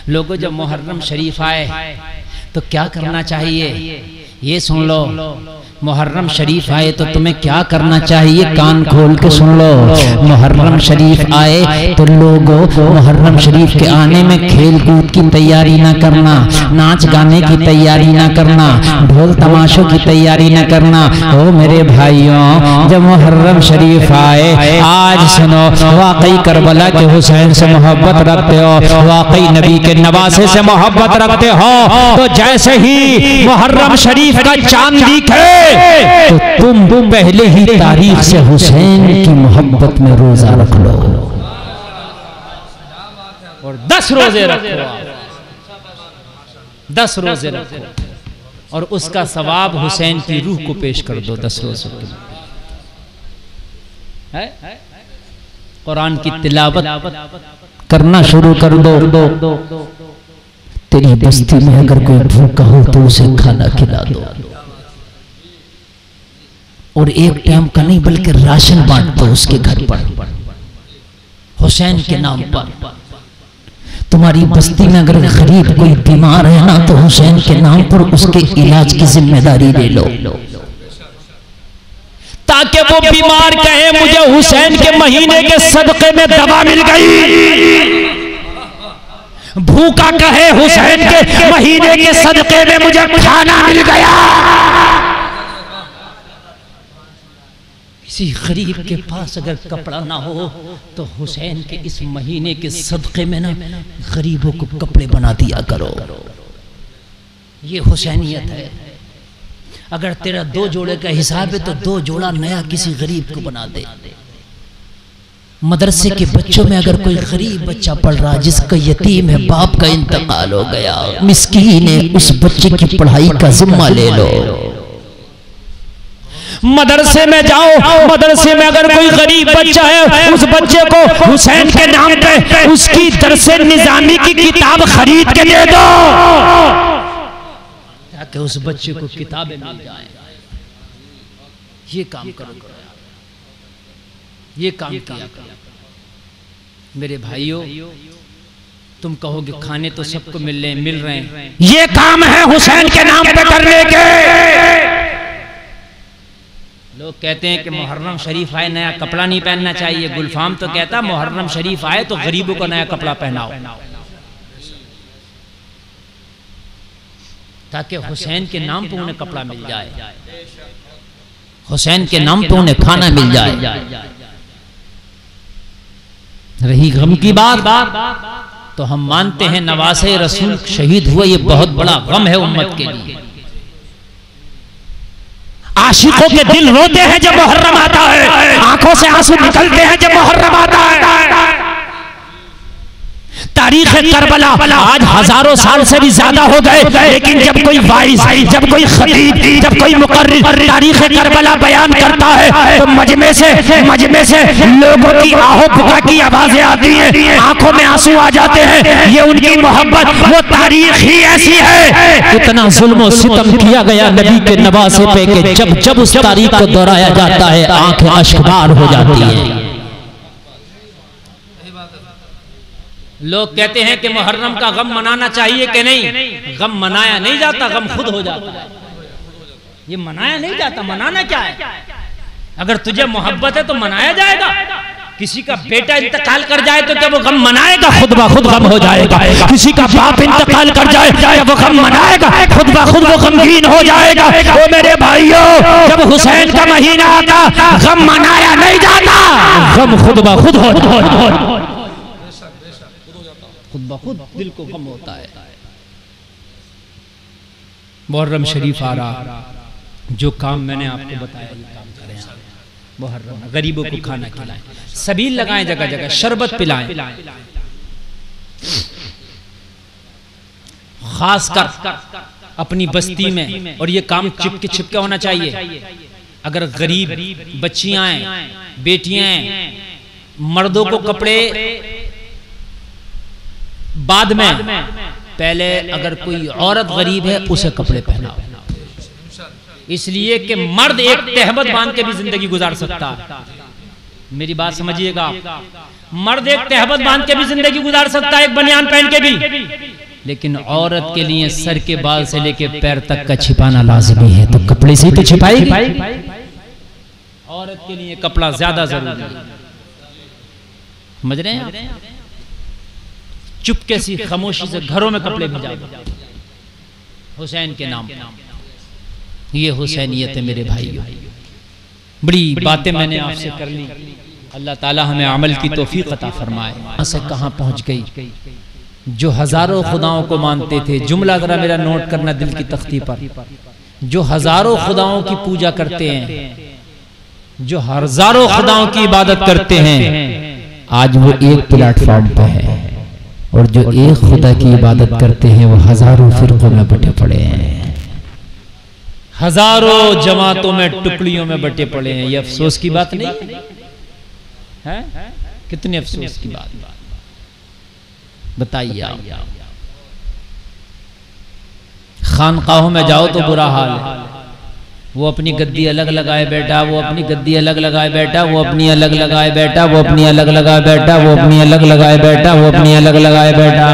लोगों जब मुहर्रम शरीफ आए तो क्या करना चाहिए ये सुन लो। मुहर्रम शरीफ आए तो तुम्हें क्या करना चाहिए, कान खोल के सुन लो। मुहर्रम शरीफ आए तो लोगों मुहर्रम शरीफ के आने में खेल कूद की तैयारी ना करना, नाच गाने की तैयारी ना करना, ढोल तमाशों की तैयारी ना करना। ओ मेरे भाइयों, जब मुहर्रम शरीफ आए आज सुनो, वाकई करबला के हुसैन से मोहब्बत रखते हो, वाकई नबी के नवासे से मोहब्बत रखते हो, तो जैसे ही मुहर्रम शरीफ का चांद दिखे तो तुम पहले ही तारीख से हुसैन की मोहब्बत में रोजा रख लो और 10 रोजे रखो, 10 रोजे रखो और उसका सवाब हुसैन की रूह को पेश कर दो। 10 रोजे है कुरान की तिलावत करना शुरू कर दो। तेरी बस्ती में अगर कोई भूखा हो तो उसे खाना खिला दो, और एक टाइम का नहीं बल्कि राशन बांट दो उसके घर पर हुसैन के नाम पर। तुम्हारी बस्ती में अगर गरीब कोई बीमार है ना तो हुसैन के नाम पर उसके इलाज की जिम्मेदारी ले लो, ताकि वो बीमार कहे मुझे हुसैन के महीने के सदके में दवा मिल गई, भूखा कहे हुसैन के महीने के सदके में मुझे खाना मिल गया। किसी गरीब के पास अगर कपड़ा ना हो तो हुसैन के इस महीने के सदके में ना गरीबों को कपड़े बना दिया करो। ये हुसैनियत है। अगर तेरा 2 जोड़े का हिसाब है तो 2 जोड़ा नया किसी गरीब को बना दे। मदरसे के बच्चों में अगर कोई गरीब बच्चा पढ़ रहा जिसका यतीम है, बाप का इंतकाल हो गया, मिस्कीन है, उस बच्चे की पढ़ाई का जिम्मा ले लो। मदरसे में जाओ, मदरसे में अगर कोई गरीब बच्चा है उस बच्चे को हुसैन के नाम पे उसकी दरसे निजामी की किताब खरीद के दे दो, ताकि उस बच्चे को किताबें मिल जाए। ये काम करो, ये काम किया करो। मेरे भाइयों, तुम कहोगे खाने तो सबको मिल रहे हैं, ये काम है हुसैन के नाम पे करने के। लोग कहते हैं कि मुहर्रम शरीफ आए नया कपड़ा नहीं पहनना चाहिए। गुलफाम तो कहता मुहर्रम शरीफ आए तो गरीबों को नया कपड़ा पहनाओ, ताकि हुसैन के नाम पे उन्हें कपड़ा मिल जाए, हुसैन के नाम पे उन्हें खाना मिल जाए। रही गम की बात तो हम मानते हैं नवासे रसूल शहीद हुए, ये बहुत बड़ा गम है उम्मत के लिए। आशिकों के दिल रोते हैं जब मुहर्रम आता है, आंखों से आंसू निकलते हैं जब मुहर्रम आता है। तारीख करबला आज हजारों साल से भी ज्यादा हो गए, लेकिन जब कोई वाइज, जब कोई खतीब, जब कोई मुकर्रिर तारीख करबला बयान करता है तो मजमे से लोगों की आहो पुकार की आवाजें आती हैं, आंखों में आंसू आ जाते हैं। ये उनकी मोहब्बत, वो तारीख ही ऐसी है। इतना जुल्म और सितम किया गया नबी के नवासे पे कि जब जब उस तारीख को दोहराया जाता है आंखें अश्कबार हो जाती है। लोग कहते हैं कि मुहर्रम का गम मनाना चाहिए कि नहीं। गम मनाया नहीं जाता, गम खुद हो जाता है। ये मनाया नहीं जाता, मनाना क्या है? अगर तुझे मोहब्बत है तो मनाया जाएगा। किसी का बेटा इंतकाल कर जाए तो क्या वो गम मनाएगा? खुद ब खुद गम हो जाएगा। किसी का बाप इंतकाल कर जाए वो गम मनाएगा? खुद ब खुद वो गमगीन हो जाएगा। ओ मेरे भाइयों, जब हुसैन का महीना आता गम मनाया नहीं जाता, गम खुद ब खुद हो जाता, खुद ब खुद दिल को गम होता है। मुहर्रम शरीफ आ रहा, जो काम मैंने आपको बताया ये काम करें। मुहर्रम गरीबों को खाना खिलाएं, सबील लगाएं, जगह जगह शरबत पिलाएं। खासकर अपनी बस्ती में, और ये काम छिपके होना चाहिए। अगर गरीब बच्चियां हैं, बेटियां हैं, मर्दों को कपड़े बाद में, पहले अगर कोई औरत गरीब है उसे कपड़े पहनाओ, इसलिए कि मर्द एक तहबत बांध के भी जिंदगी गुजार सकता है। मेरी बात समझिएगा, मर्द एक तहबत बांध के भी जिंदगी गुजार सकता है, एक बनियान पहन के भी। लेकिन औरत के लिए सर के बाल से लेके पैर तक का छिपाना लाजमी है, तो कपड़े से ही तो छिपाएगी। औरत के लिए कपड़ा ज्यादा जरूरी है, समझ रहे हैं? चुपके से खामोशी से घरों में कपड़े भिजा हुसैन के नाम। ये हुसैनियत है मेरे भाइयों। बड़ी बातें मैंने आपसे कर ली, अल्लाह ताला हमें अमल की तौफीक अता फरमाए। कहां से कहां पहुंच गई। जो हजारों खुदाओं को मानते थे, जुमला जरा मेरा नोट करना दिल की तख्ती पर, जो हजारों खुदाओं की पूजा करते हैं, जो हजारों खुदाओं की इबादत करते हैं, आज वो एक प्लेटफॉर्म पे है, और जो एक खुदा की इबादत करते हैं वो हजारों फिरकों में बटे पड़े हैं, हजारों जमातों में टुकड़ियों में बटे पड़े हैं। ये अफसोस की बात नहीं है? कितने अफसोस की बात बताइए आप। खानकाहों में जाओ तो बुरा हाल है, वो अपनी गद्दी अलग लगाए बैठा, वो अपनी गद्दी अलग लगाए बैठा, वो अपनी अलग लगाए बैठा, वो अपनी अलग लगाए बैठा, वो अपनी अलग लगाए बैठा, वो अपनी अलग लगाए बैठा।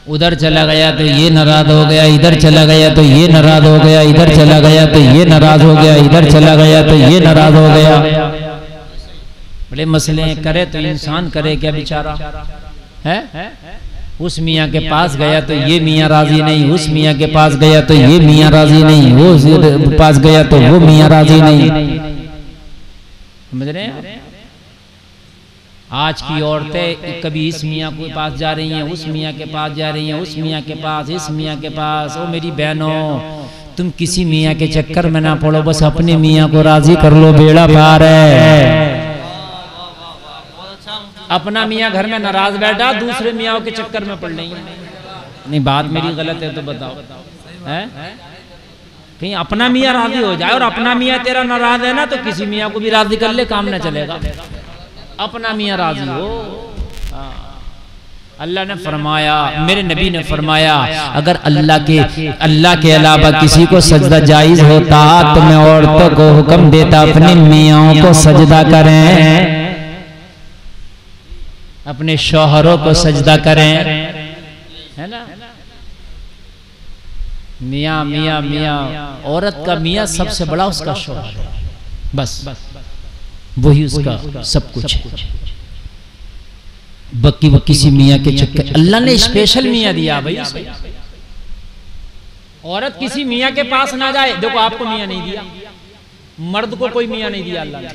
उधर चला गया तो ये नाराज हो गया, इधर चला गया तो ये नाराज हो गया, इधर चला गया तो ये नाराज हो गया, इधर चला गया तो ये नाराज हो गया। बड़े मसले करे तो इंसान करे क्या बेचारा है? उस मियाँ के पास गया तो ये मियाँ राजी नहीं, उस मियाँ के पास गया तो ये मियाँ राजी नहीं, वो पास गया तो वो मियाँ राजी नहीं। समझ रहे हैं? आज की औरतें कभी इस मियाँ के पास जा रही हैं, उस मियाँ के पास जा रही हैं, उस मियाँ के पास, इस मियाँ के पास। ओ मेरी बहनों, तुम किसी मियाँ के चक्कर में ना पड़ो, बस अपने मियाँ को राजी कर लो, बेड़ा पार है। अपना मियाँ घर में नाराज बैठा, दूसरे मियाँ के चक्कर में पड़ रही है। नहीं, बात मेरी गलत है तो बताओ है? कहीं अपना मियाँ राजी हो जाए, और अपना मियाँ तेरा नाराज है ना, तो किसी मियाँ को भी राजी कर ले, काम ना चलेगा। अपना मियाँ राजी हो। अल्लाह ने फरमाया, मेरे नबी ने फरमाया, अगर अल्लाह के अलावा किसी को सजदा जायज होता तो मैं औरतों को हुक्म देता अपने मियाँ को सजदा करें, अपने शौहरों को सजदा करें, है ना? मियाँ मियाँ मियाँ, औरत का मियाँ सबसे बड़ा उसका शौहर है, बस वही उसका सब कुछ है। बाकी वो किसी मियाँ के चक्कर, अल्लाह ने स्पेशल मियाँ दिया भाई। औरत किसी मियाँ के पास ना जाए। देखो आपको मियाँ नहीं दिया, मर्द को कोई मियाँ नहीं दिया अल्लाह ने,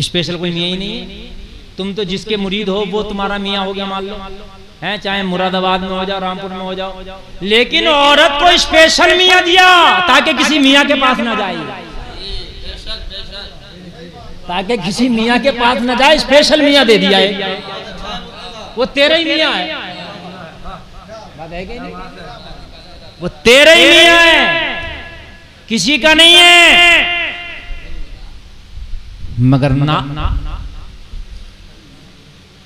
स्पेशल कोई मियाँ ही नहीं है। तुम तो जिसके मुरीद हो वो तुम्हारा मियाँ हो गया, मान लो है, चाहे मुरादाबाद में हो जाओ, रामपुर में हो जाओ, लेकिन औरत को स्पेशल मियाँ दिया ताकि किसी मियाँ के पास ना जाए, ताकि किसी मियाँ के पास ना जाए। स्पेशल मियाँ दे दिया है, वो तेरे ही मियाँ है, बात है कि नहीं? वो तेरे ही मियाँ है, किसी का नहीं है। मगर ना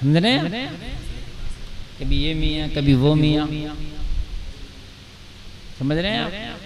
समझ रहे हैं? कभी ये मियाँ कभी वो मियाँ, समझ रहे हैं आप?